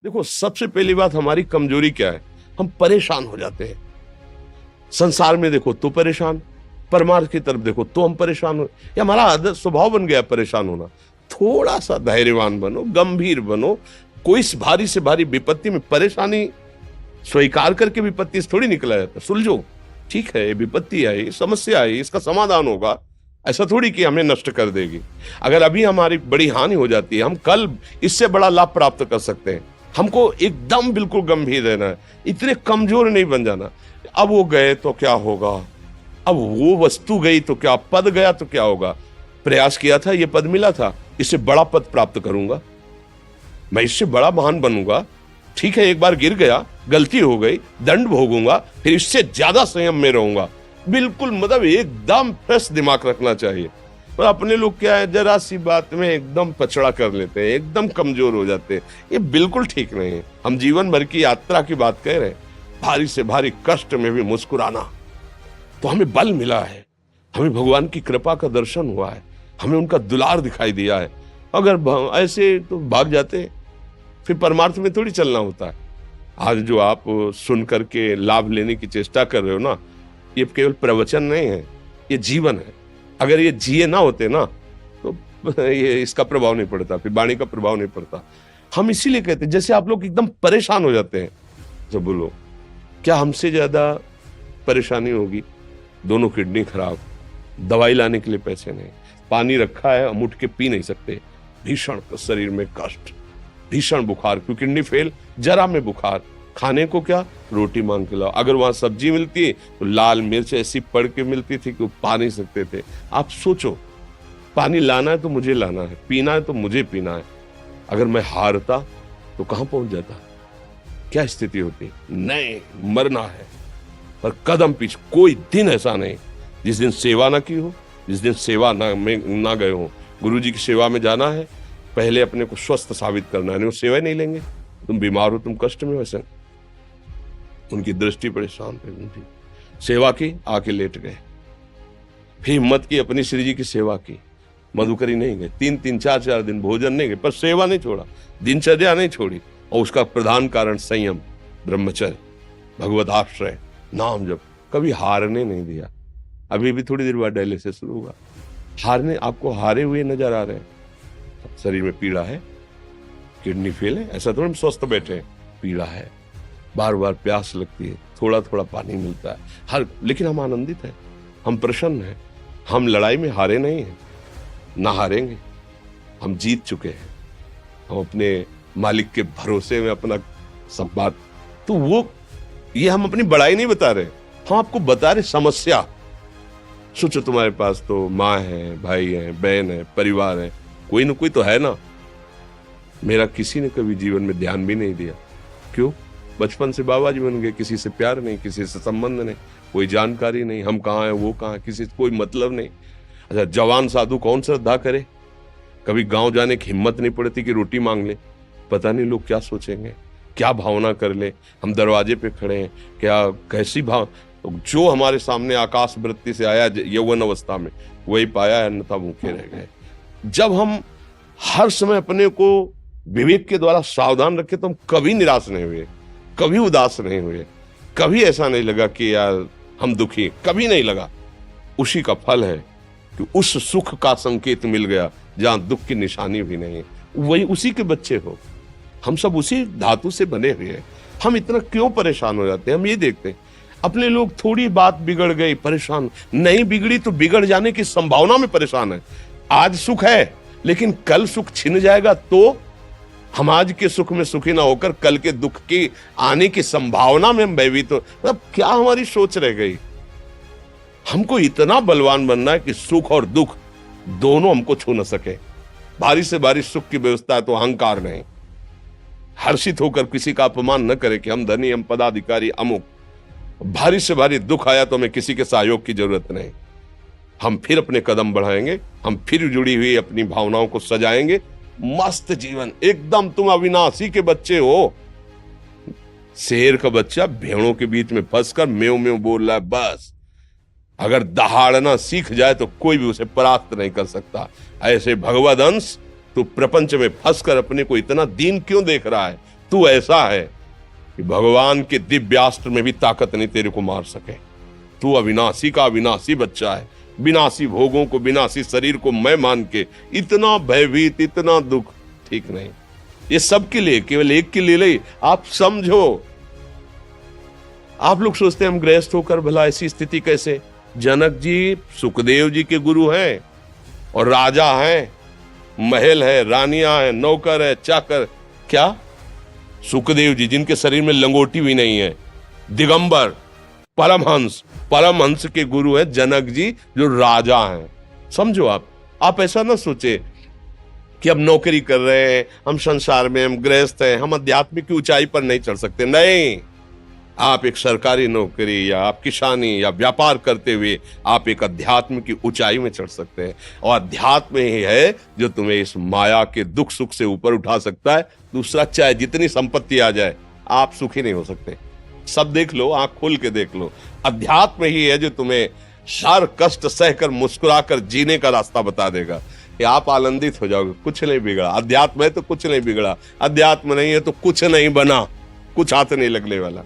देखो, सबसे पहली बात हमारी कमजोरी क्या है? हम परेशान हो जाते हैं। संसार में देखो तो परेशान, परमार्थ की तरफ देखो तो हम परेशान हो, ये हमारा आदत स्वभाव बन गया परेशान होना। थोड़ा सा धैर्यवान बनो, गंभीर बनो। कोई इस भारी से भारी विपत्ति में परेशानी स्वीकार करके विपत्ति से थोड़ी निकला जाता। सुलझो, ठीक है, ये विपत्ति आई, समस्या आई, इसका समाधान होगा। ऐसा थोड़ी कि हमें नष्ट कर देगी। अगर अभी हमारी बड़ी हानि हो जाती है, हम कल इससे बड़ा लाभ प्राप्त कर सकते हैं। हमको एकदम बिल्कुल गंभीर रहना है, इतने कमजोर नहीं बन जाना। अब वो गए तो क्या होगा, अब वो वस्तु गई तो क्या, पद गया तो क्या होगा। प्रयास किया था, ये पद मिला था, इससे बड़ा पद प्राप्त करूंगा, मैं इससे बड़ा महान बनूंगा। ठीक है, एक बार गिर गया, गलती हो गई, दंड भोगूंगा, फिर इससे ज्यादा संयम में रहूंगा। बिल्कुल मतलब एकदम फ्रेश दिमाग रखना चाहिए। पर अपने लोग क्या है, जरा सी बात में एकदम पछड़ा कर लेते हैं, एकदम कमजोर हो जाते हैं। ये बिल्कुल ठीक नहीं है। हम जीवन भर की यात्रा की बात कह रहे हैं, भारी से भारी कष्ट में भी मुस्कुराना, तो हमें बल मिला है, हमें भगवान की कृपा का दर्शन हुआ है, हमें उनका दुलार दिखाई दिया है। अगर ऐसे तो भाग जाते, फिर परमार्थ में थोड़ी चलना होता है। आज जो आप सुन करके लाभ लेने की चेष्टा कर रहे हो ना, ये केवल प्रवचन नहीं है, ये जीवन है। अगर ये जिए ना होते ना, तो ये इसका प्रभाव नहीं पड़ता, फिर वाणी का प्रभाव नहीं पड़ता। हम इसीलिए कहते हैं, जैसे आप लोग एकदम परेशान हो जाते हैं जब बोलो, क्या हमसे ज्यादा परेशानी होगी? दोनों किडनी खराब, दवाई लाने के लिए पैसे नहीं, पानी रखा है हम उठ के पी नहीं सकते, भीषण शरीर में कष्ट, भीषण बुखार, क्योंकि किडनी फेल, जरा में बुखार, खाने को क्या, रोटी मांग के लाओ। अगर वहां सब्जी मिलती है तो लाल मिर्च ऐसी पड़ के मिलती थी कि वो पा नहीं सकते थे। आप सोचो, पानी लाना है तो मुझे लाना है, पीना है तो मुझे पीना है। अगर मैं हारता तो कहां पहुंच जाता, क्या स्थिति होती? नहीं, मरना है, पर कदम पीछे। कोई दिन ऐसा नहीं जिस दिन सेवा ना की हो, जिस दिन सेवा ना गए हो। गुरु जी की सेवा में जाना है, पहले अपने को स्वस्थ साबित करना है, नहीं वो सेवा नहीं लेंगे। तुम बीमार हो, तुम कष्ट में हो, ऐसे उनकी दृष्टि परेशान थे, उनकी सेवा की, आके लेट गए। फिर हिम्मत की, अपनी श्री जी की सेवा की, मधुकरी नहीं गए, 3-3 4-4 दिन भोजन नहीं गए, पर सेवा नहीं छोड़ा, दिनचर्या नहीं छोड़ी। और उसका प्रधान कारण संयम, ब्रह्मचर्य, भगवत आश्रय, नाम जप, कभी हारने नहीं दिया। अभी भी थोड़ी देर बाद डायलिसिस शुरू होगा, हारने, आपको हारे हुए नजर आ रहे हैं। शरीर में पीड़ा है, किडनी फेल है, ऐसा तो हम स्वस्थ बैठे हैं, पीड़ा है, बार बार प्यास लगती है, थोड़ा थोड़ा पानी मिलता है, लेकिन हम आनंदित हैं, हम प्रसन्न हैं। हम लड़ाई में हारे नहीं हैं, ना हारेंगे, हम जीत चुके हैं। हम अपने मालिक के भरोसे में अपना संवाद, तो वो, ये हम अपनी बड़ाई नहीं बता रहे, हम आपको बता रहे समस्या। सोचो, तुम्हारे पास तो माँ है, भाई है, बहन है, परिवार है, कोई ना कोई तो है ना। मेरा किसी ने कभी जीवन में ध्यान भी नहीं दिया, क्यों? बचपन से बाबा जी बन गए, किसी से प्यार नहीं, किसी से संबंध नहीं, कोई जानकारी नहीं, हम कहाँ हैं, वो कहाँ है, किसी से कोई मतलब नहीं। अच्छा, जवान साधु कौन श्रद्धा करे? कभी गांव जाने की हिम्मत नहीं पड़ती कि रोटी मांग ले, पता नहीं लोग क्या सोचेंगे, क्या भावना कर ले। हम दरवाजे पे खड़े हैं, क्या कैसी भाव, जो हमारे सामने आकाश वृत्ति से आया यौवन अवस्था में, वही पाया, अन्यथा भूखे रह गए। जब हम हर समय अपने को विवेक के द्वारा सावधान रखे, तो हम कभी निराश नहीं हुए, कभी उदास नहीं हुए, कभी ऐसा नहीं लगा कि यार हम दुखी, कभी नहीं लगा। उसी का फल है कि उस सुख का संकेत मिल गया जहां दुख की निशानी भी नहीं, वही उसी के बच्चे हो। हम सब उसी धातु से बने हुए हैं। हम इतना क्यों परेशान हो जाते हैं? हम ये देखते हैं, अपने लोग थोड़ी बात बिगड़ गई परेशान, नहीं बिगड़ी तो बिगड़ जाने की संभावना में परेशान है। आज सुख है, लेकिन कल सुख छिन जाएगा, तो हम आज के सुख में सुखी ना होकर कल के दुख की आने की संभावना में हम भयभीत हो। मतलब क्या हमारी सोच रह गई? हमको इतना बलवान बनना है कि सुख और दुख दोनों हमको छू न सके। भारी से भारी सुख की व्यवस्था है तो अहंकार नहीं, हर्षित होकर किसी का अपमान न करे कि हम धनी, हम पदाधिकारी, अमुक। भारी से भारी दुख आया तो हमें किसी के सहयोग की जरूरत नहीं, हम फिर अपने कदम बढ़ाएंगे, हम फिर जुड़ी हुई अपनी भावनाओं को सजाएंगे। मस्त जीवन, एकदम तुम अविनाशी के बच्चे हो। शेर का बच्चा भेड़ों के बीच में फंसकर म्यों म्यों बोल रहा है, बस अगर दहाड़ना सीख जाए तो कोई भी उसे परास्त नहीं कर सकता। ऐसे भगवद अंश, तू प्रपंच में फंसकर अपने को इतना दीन क्यों देख रहा है? तू ऐसा है कि भगवान के दिव्यास्त्र में भी ताकत नहीं तेरे को मार सके। तू अविनाशी का अविनाशी बच्चा है। विनाशी भोगों को, विनाशी शरीर को मैं मान के इतना भयभीत, इतना दुख ठीक नहीं। ये सबके लिए, केवल एक के लिए नहीं। आप समझो, आप लोग सोचते हैं हम गृहस्थ होकर भला ऐसी स्थिति कैसे। जनक जी सुखदेव जी के गुरु हैं और राजा हैं, महल है, रानियां हैं, नौकर है, चाकर। क्या सुखदेव जी जिनके शरीर में लंगोटी भी नहीं है, दिगंबर, परमहंस के गुरु हैं जनक जी जो राजा हैं। समझो, आप ऐसा ना सोचे कि हम नौकरी कर रहे हैं, हम संसार में, हम गृहस्थ हैं, हम आध्यात्मिक की ऊंचाई पर नहीं चढ़ सकते। नहीं, आप एक सरकारी नौकरी या आप किसानी या व्यापार करते हुए आप एक अध्यात्म की ऊंचाई में चढ़ सकते हैं। और अध्यात्म ही है जो तुम्हें इस माया के दुख सुख से ऊपर उठा सकता है। दूसरा, चाहे जितनी संपत्ति आ जाए, आप सुखी नहीं हो सकते। सब देख लो, आंख खोल के देख लो। अध्यात्म ही है जो तुम्हें हर कष्ट सहकर मुस्कुराकर जीने का रास्ता बता देगा कि आप आनंदित हो जाओगे। कुछ नहीं बिगड़ा। अध्यात्म है तो कुछ नहीं बिगड़ा, अध्यात्म नहीं है तो कुछ नहीं बना, कुछ हाथ नहीं लगने वाला।